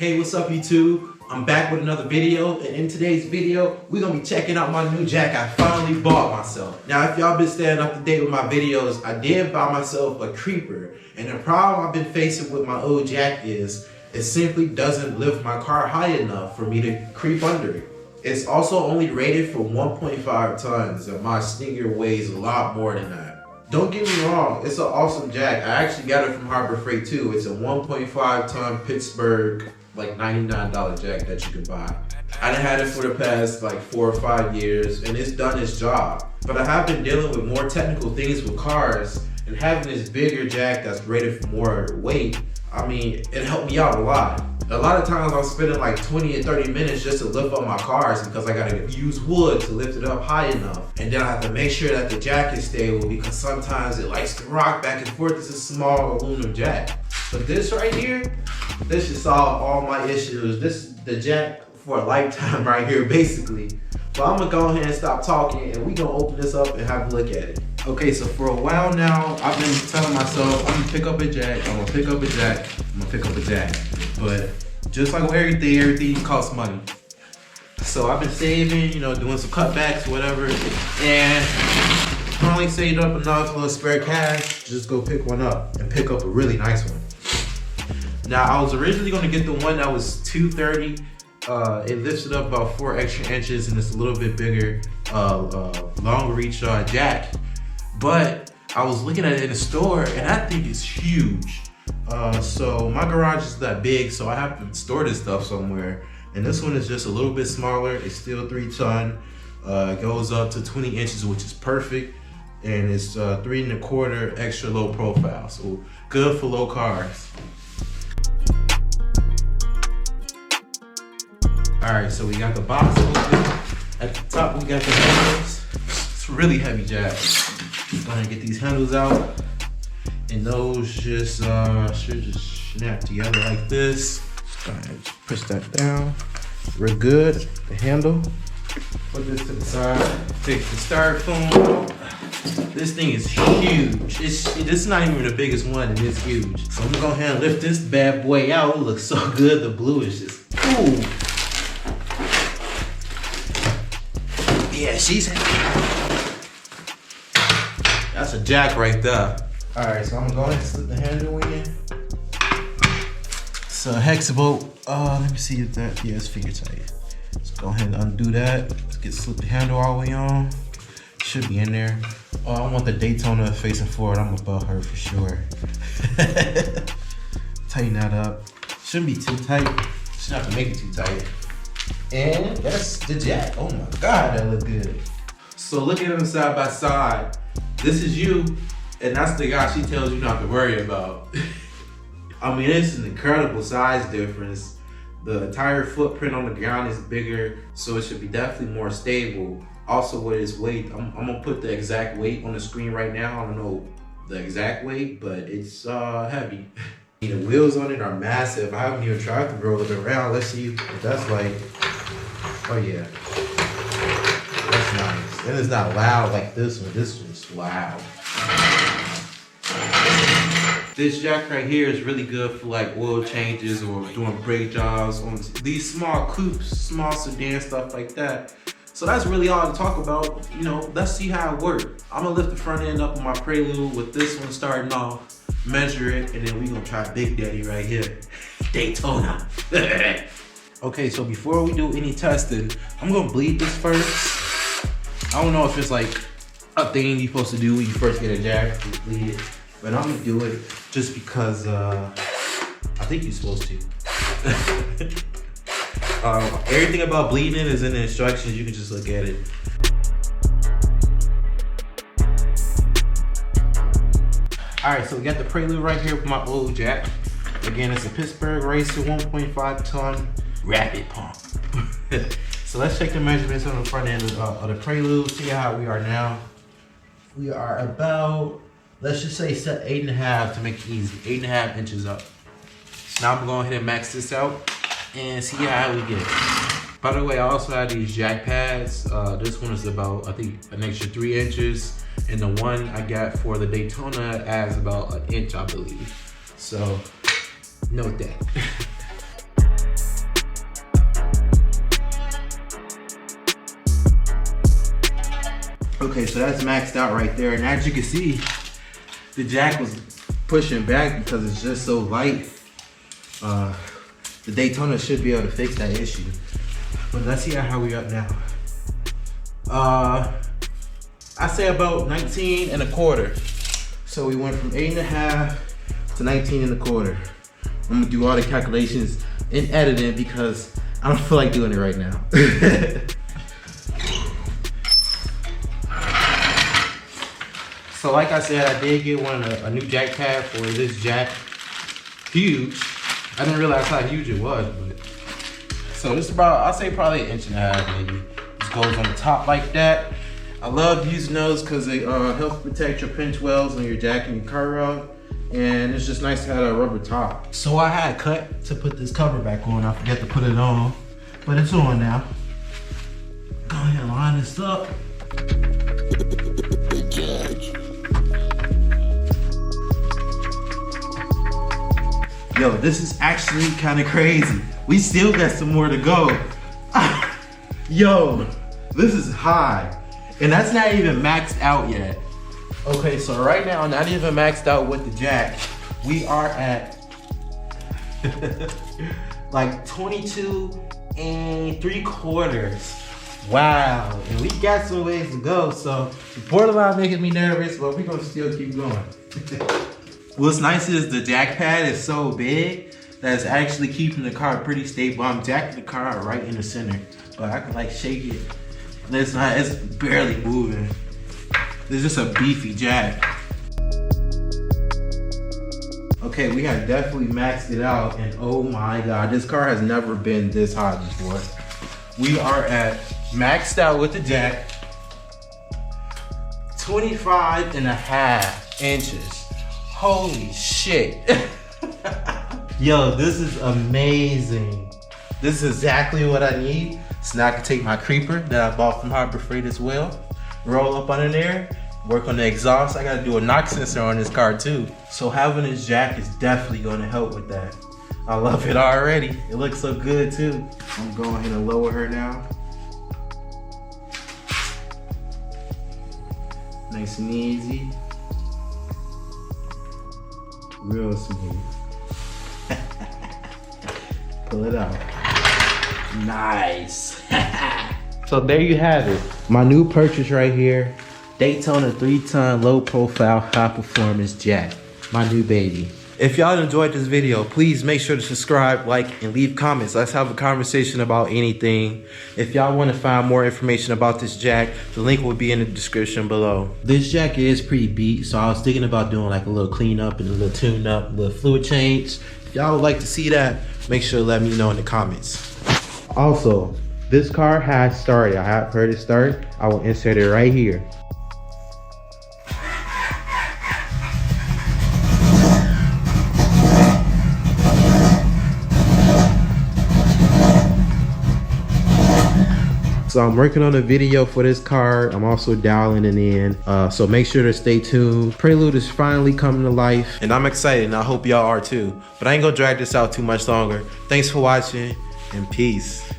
Hey, what's up YouTube? I'm back with another video, and in today's video, we're gonna be checking out my new jack I finally bought myself. Now, if y'all been staying up to date with my videos, I did buy myself a creeper, and the problem I've been facing with my old jack is it simply doesn't lift my car high enough for me to creep under it. It's also only rated for 1.5 tons, and my Stinger weighs a lot more than that. Don't get me wrong, it's an awesome jack. I actually got it from Harbor Freight too. It's a 1.5 ton Pittsburgh, like $99 jack that you can buy. I done had it for the past like 4 or 5 years, and it's done its job. But I have been dealing with more technical things with cars, and having this bigger jack that's rated for more weight, I mean, it helped me out a lot. A lot of times I'm spending like 20 or 30 minutes just to lift up my cars because I gotta use wood to lift it up high enough. And then I have to make sure that the jack is stable because sometimes it likes to rock back and forth. It's a small aluminum jack. But this right here, this should solve all my issues. This is the jack for a lifetime right here, basically. But I'm gonna go ahead and stop talking and we gonna open this up and have a look at it. Okay, so for a while now, I've been telling myself, I'm gonna pick up a jack, I'm gonna pick up a jack, I'm gonna pick up a jack. But just like with everything costs money. So I've been saving, doing some cutbacks, whatever. And finally saved up enough little spare cash, just go pick one up and pick up a really nice one. Now, I was originally gonna get the one that was $230. It lifts it up about 4 extra inches and it's a little bit bigger, long reach jack. But I was looking at it in the store and I think it's huge. So my garage is that big, so I have to store this stuff somewhere. And this one is just a little bit smaller. It's still 3 ton. It goes up to 20 inches, which is perfect. And it's 3 1/4 extra low profile. So good for low cars. All right, so we got the box open. At the top, we got the handles. It's a really heavy jack. Gonna get these handles out, and those just should just snap together like this. Go ahead, push that down. We're good. The handle. Put this to the side. Take the styrofoam out. This thing is huge. This is not even the biggest one, and it's huge. So I'm gonna go ahead and lift this bad boy out. It looks so good. The blue is just ooh. Yeah, she's heavy. That's a jack right there. All right, so I'm gonna go ahead and slip the handle in. It's a Hexabolt. Let me see if that, yeah, it's finger tight. Let's go ahead and undo that. Let's slip the handle all the way on. Should be in there. Oh, I want the Daytona facing forward. I'm above her for sure. Tighten that up. Shouldn't be too tight. Shouldn't have to make it too tight. And that's the jack. Oh my God, that look good. So look at them side by side. This is you, and that's the guy she tells you not to worry about. I mean, it's an incredible size difference. The tire footprint on the ground is bigger, so it should be definitely more stable. Also with its weight, I'm gonna put the exact weight on the screen right now. I don't know the exact weight, but it's heavy. The wheels on it are massive. I haven't even tried to roll it around. Let's see if that's like, oh yeah. That's nice. And it's not loud like this one. This one's loud. This jack right here is really good for like oil changes or doing brake jobs on these small coupes, small sedan, stuff like that. So that's really all to talk about. Let's see how it works. I'm gonna lift the front end up on my Prelude with this one starting off, measure it, and then we gonna try Big Daddy right here, Daytona. Okay, so before we do any testing, I'm gonna bleed this first. I don't know if it's like a thing you're supposed to do when you first get a jack, you bleed it. But I'm gonna do it just because I think you're supposed to. Everything about bleeding is in the instructions. You can just look at it. All right, so we got the Prelude right here with my old jack. Again, it's a Pittsburgh Racer 1.5 ton rapid pump. So let's check the measurements on the front end of the Prelude, see how we are now. We are about, let's just say set 8.5 to make it easy, 8.5 inches up. So now I'm going ahead and max this out and see how we get. By the way, I also have these jack pads. This one is about, I think, an extra 3 inches. And the one I got for the Daytona adds about 1 inch, I believe. So, note that. Okay, so that's maxed out right there. And as you can see, the jack was pushing back because it's just so light. The Daytona should be able to fix that issue. But let's see how we up now. I say about 19.25. So we went from 8.5 to 19.25. I'm gonna do all the calculations in editing because I don't feel like doing it right now. So like I said, I did get a new jack pad for this jack. Huge. I didn't realize how huge it was, but. So this is about, I'll say probably 1.5 inches maybe. This goes on the top like that. I love using those because they help protect your pinch welds when you're jacking your car out. And it's just nice to have a rubber top. So I had cut to put this cover back on. I forgot to put it on, but it's on now. Go ahead and line this up. Yo, this is actually kind of crazy. We still got some more to go. Yo, this is high. And that's not even maxed out yet. Okay, so right now, not even maxed out with the jack. We are at like 22.75. Wow, and we got some ways to go. So the borderline making me nervous, but we're gonna still keep going. What's nice is the jack pad is so big that it's actually keeping the car pretty stable. I'm jacking the car right in the center, but I can like shake it. And it's barely moving. It's just a beefy jack. Okay, we have definitely maxed it out, and oh my God, this car has never been this hot before. We are at maxed out with the jack, 25.5 inches. Holy shit. Yo, this is amazing. This is exactly what I need. So now I can take my creeper that I bought from Harbor Freight as well, roll up under there, work on the exhaust. I gotta do a knock sensor on this car too. So having this jack is definitely gonna help with that. I love it already. It looks so good too. I'm going ahead and lower her now. Nice and easy. Real smooth. Pull it out. Nice. So there you have it. My new purchase right here. Daytona 3-ton low profile high performance jack. My new baby. If y'all enjoyed this video, please make sure to subscribe, like, and leave comments. Let's have a conversation about anything. If y'all want to find more information about this jack, the link will be in the description below. This jack is pretty beat, so I was thinking about doing like a little cleanup and a little tune up, a little fluid change. If y'all would like to see that, make sure to let me know in the comments. Also, this car has started. I have heard it start. I will insert it right here. So I'm working on a video for this car. I'm also dialing it in. So make sure to stay tuned. Prelude is finally coming to life. And I'm excited, and I hope y'all are too. But I ain't gonna drag this out too much longer. Thanks for watching, and peace.